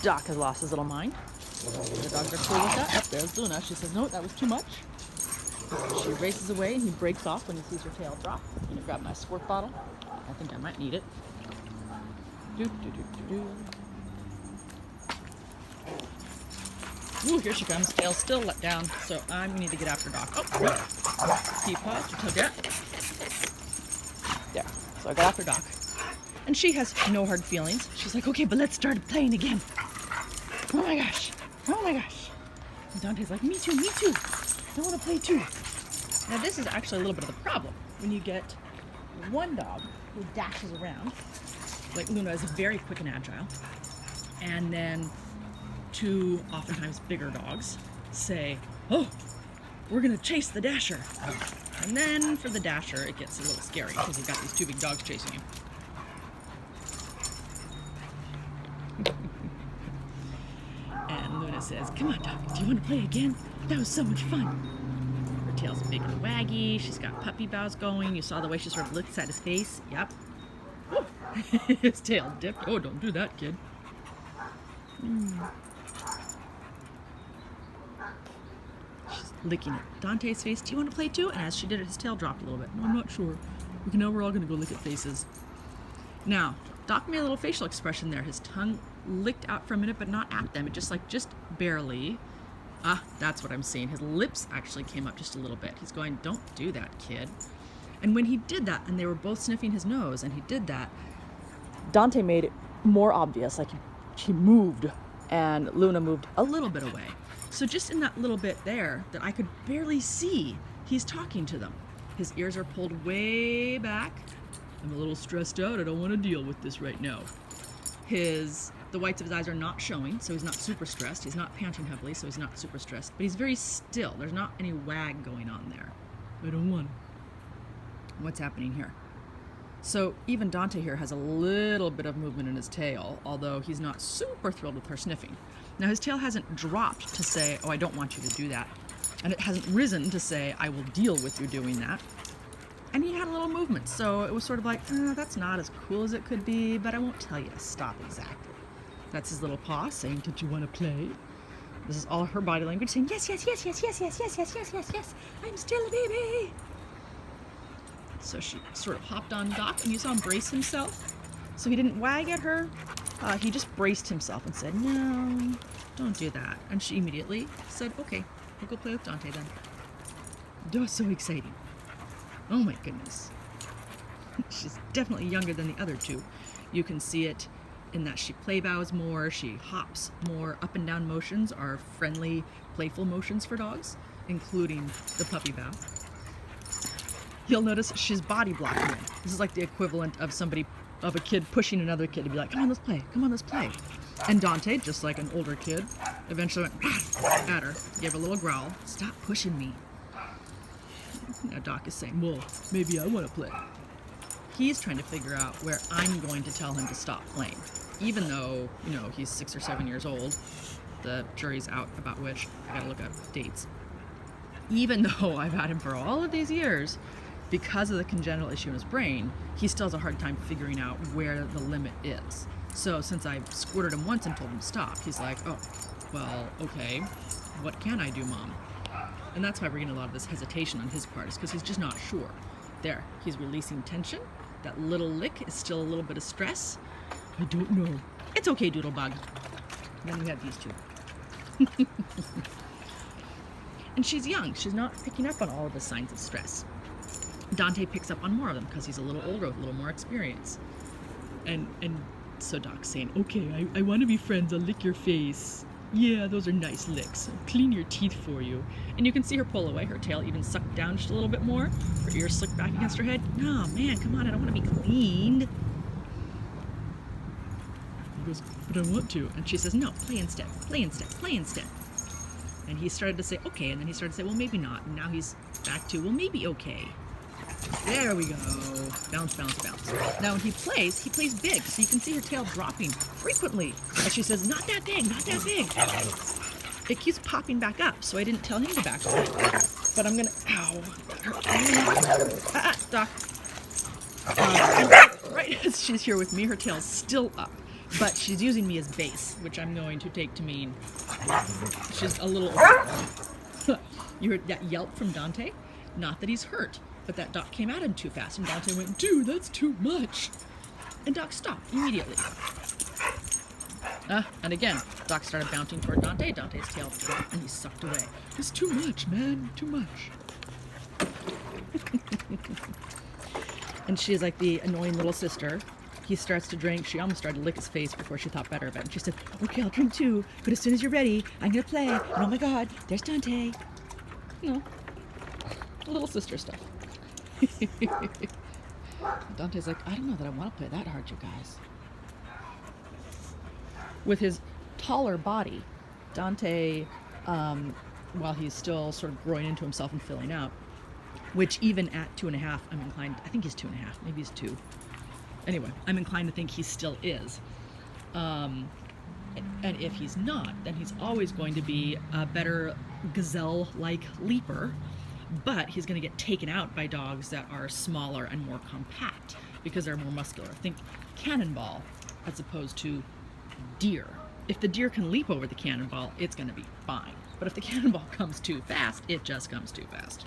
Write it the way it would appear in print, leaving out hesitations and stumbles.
Doc has lost his little mind. The dogs are cool with that. Up there's Luna. She says, no, that was too much. She races away and he breaks off when he sees her tail drop. I'm going to grab my squirt bottle. I think I might need it. Ooh, here she comes. Tail's still let down, so I need to get after Doc. Oh, keep paused. Tug it. There. So I got after Doc. And she has no hard feelings. She's like, okay, but let's start playing again. Oh my gosh. Oh my gosh. And Dante's like, me too, me too. I want to play too. Now this is actually a little bit of the problem. When you get one dog who dashes around, like Luna is very quick and agile, and then two oftentimes bigger dogs say, oh, we're going to chase the dasher. And then for the dasher, it gets a little scary because you've got these two big dogs chasing you. And Luna says, come on, Doc, do you want to play again? That was so much fun. Her tail's big and waggy. She's got puppy bows going. You saw the way she sort of looks at his face. Yep. His tail dipped. Oh, don't do that, kid. She's licking at Dante's face. Do you want to play too? And as she did it, his tail dropped a little bit. No, I'm not sure. Okay, now we're all going to go lick at faces. Now, Doc made a little facial expression there. His tongue licked out for a minute, but not at them. It just barely. Ah, that's what I'm seeing. His lips actually came up just a little bit. He's going, don't do that, kid. And when he did that, and they were both sniffing his nose, and he did that, Dante made it more obvious, like he moved, and Luna moved a little bit away. So just in that little bit there that I could barely see, he's talking to them. His ears are pulled way back. I'm a little stressed out. I don't want to deal with this right now. The whites of his eyes are not showing, so he's not super stressed. He's not panting heavily, so he's not super stressed. But he's very still. There's not any wag going on there. I don't want to. What's happening here? So even Dante here has a little bit of movement in his tail, although he's not super thrilled with her sniffing. Now his tail hasn't dropped to say, oh, I don't want you to do that. And it hasn't risen to say, I will deal with you doing that. And he had a little movement, so it was sort of like, that's not as cool as it could be, but I won't tell you to stop exactly. That's his little paw saying, did you want to play? This is all her body language saying, yes, yes, yes, yes, yes, yes, yes, yes, yes, yes, yes, I'm still a baby. So she sort of hopped on Doc, and you saw him brace himself. So he didn't wag at her. He just braced himself and said, no, don't do that. And she immediately said, okay, we'll go play with Dante then. That was so exciting. Oh my goodness. She's definitely younger than the other two. You can see it in that she play bows more, she hops more. Up and down motions are friendly, playful motions for dogs, including the puppy bow. You'll notice she's body blocking him. This is like the equivalent of a kid pushing another kid to be like, come on, let's play, come on, let's play. And Dante, just like an older kid, eventually went at her, gave a little growl, stop pushing me. Now Doc is saying, well, maybe I want to play. He's trying to figure out where I'm going to tell him to stop playing. Even though, he's 6 or 7 years old, the jury's out about which, I gotta look up dates. Even though I've had him for all of these years, because of the congenital issue in his brain, he still has a hard time figuring out where the limit is. So since I squirted him once and told him to stop, he's like, oh, well, okay, what can I do, Mom? And that's why we're getting a lot of this hesitation on his part, is because he's just not sure. There, he's releasing tension. That little lick is still a little bit of stress. I don't know. It's okay, Doodlebug. And then we have these two. And she's young. She's not picking up on all of the signs of stress. Dante picks up on more of them because he's a little older with a little more experience. And so Doc's saying, okay, I want to be friends. I'll lick your face. Yeah, those are nice licks. I'll clean your teeth for you. And you can see her pull away. Her tail even sucked down just a little bit more. Her ears slicked back against her head. No, man, come on. I don't want to be cleaned. He goes, but I want to. And she says, no, play instead. Play instead. Play instead. And he started to say, okay. And then he started to say, well, maybe not. And now he's back to, well, maybe okay. There we go. Bounce, bounce, bounce. Now when he plays big. So you can see her tail dropping frequently. And she says, not that big, not that big. It keeps popping back up, so I didn't tell him to back away. But I'm gonna, ow. Doc. Right As she's here with me, her tail's still up, but she's using me as base, which I'm going to take to mean she's a little. You heard that yelp from Dante? Not that he's hurt, but that Doc came at him too fast, and Dante went, "Dude, that's too much." And Doc stopped immediately. And again, Doc started bouncing toward Dante. Dante's tail dropped, and he sucked away. "It's too much, man, too much." And she's like the annoying little sister. He starts to drink. She almost started to lick his face before she thought better of it. And she said, "Okay, I'll drink too, but as soon as you're ready, I'm going to play. And oh my God, there's Dante." You know, little sister stuff. Dante's like, "I don't know that I want to play that hard, you guys." With his taller body, Dante, while he's still sort of growing into himself and filling out, which even at 2.5, I'm inclined, I think he's 2.5, maybe he's 2. Anyway, I'm inclined to think he still is. And if he's not, then he's always going to be a better gazelle-like leaper, but he's going to get taken out by dogs that are smaller and more compact because they're more muscular. Think cannonball as opposed to deer. If the deer can leap over the cannonball, it's going to be fine. But if the cannonball comes too fast, it just comes too fast.